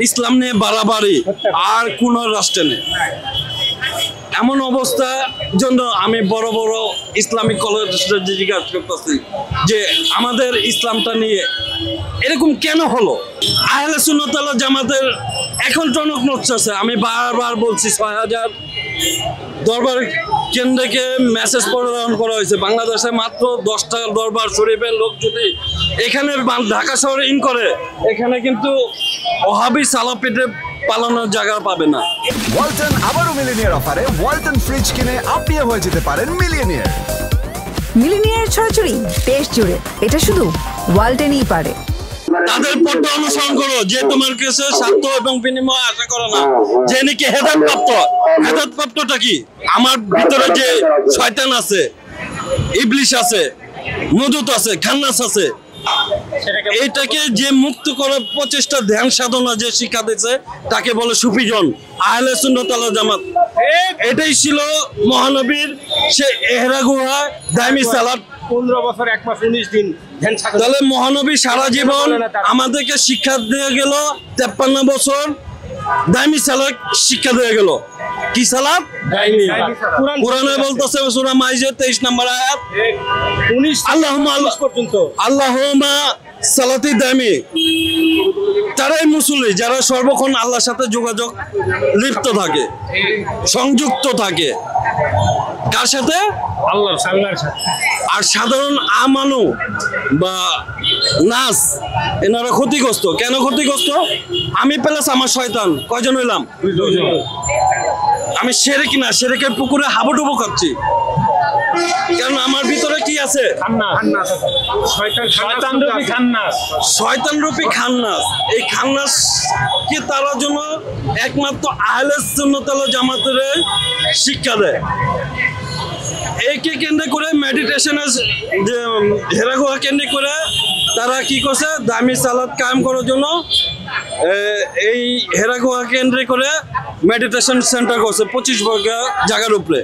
ইসলাম নিয়ে বাড়াবাড়ি আর কোন রাষ্ট্রে নেই। এমন অবস্থা জন্য আমি বড় বড় ইসলামিক কলেজ জিজ্ঞাসা করতেছি যে আমাদের ইসলামটা নিয়ে এরকম কেন হলো। আহলে সুন্নাত ওয়াল জামাতের এখন টনক নড়ছে। আমি বারবার বলছি ৬,০০০ দরবার কেন্দ্রকে মেসেজ প্রদান করা হয়েছে। বাংলাদেশে মাত্র 10টা দরবার শরীফের লোক যদি এখানে ঢাকা শহরে ইন করে, এখানে কিন্তু ওহাবি সালাপিতে পালানোর জায়গা পাবে না। ওয়ালটন আবারও মিলিনিয়ার অফারে ওয়ালটন ফ্রিজ কিনে আপনিও হয়ে যেতে পারেন মিলিয়নিয়ার। মিলিনিয়ার ছড়াছড়ি দেশ জুড়ে, এটা শুধু ওয়ালটনই পারে। তাদের পথ অনুসরণ করো যে তোমার কাছে স্বার্থ এবং বিনিময় আশা করো না, যে নাকি হেদায়েত প্রাপ্ত। হেদায়েত প্রাপ্তটা কি? আমার ভিতরে যে শয়তান আছে, ইবলিশ আছে, নজুত আছে, খান্নাস আছে, এইটাকে যে মুক্ত করার প্রচেষ্টা ধ্যান সাধনা যে শিক্ষা দিয়েছে তাকে বলে সুফিজন, আহলে সুন্নাত ওয়াল জামাত। এটাই ছিল মহানবীর সে এহরা গুহা দাইমি সালাত 15 বছর 1 মাস 19 দিন ধ্যান সাধনা। তাহলে মহানবী সারা জীবন আমাদেরকে শিক্ষা দিয়ে গেল, 53 বছর দাইমি সালাত শিক্ষা দিয়ে গেল। কি সালাত? দাইমি। কোরআনে বলতেছে সূরা মাইদা 23 নম্বর আয়াত 19 আল্লাহুম্মা পর্যন্ত আল্লাহুম্মা সালাতি দাইমি। তারাই মুসল্লি যারা সর্বক্ষণ আল্লাহর সাথে যোগাযোগ লিপ্ত থাকে, সংযুক্ত থাকে। কার সাথে? আল্লাহর সাথে। আর সাধারণ আমানু বা নাস এনারা ক্ষতিগ্রস্ত। কেন ক্ষতিগ্রস্ত? আমি প্লাস আমার শয়তান কয়জন হইলাম? 2 জন। আমি শিরক না, শিরকের পুকুরে হাবুডুবু খাচ্ছি। কারণ আমার ভিতরে কি আছে? শয়তান রূপী খান্নাস। এই খান্নাস কি তার জন্য একমাত্র আহলে সুন্নাত ওয়াল জামাতের শিক্ষা দেয়। একে কেন্দ্র করে মেডিটেশনের যে হেরাগুহা কেন্দ্র করে তারা কি করছে, দামি সালাত কায়েম করার জন্য এই হেরাগুহা কেন্দ্র করে মেডিটেশন সেন্টার করছে 25 বর্গ জায়গার উপরে।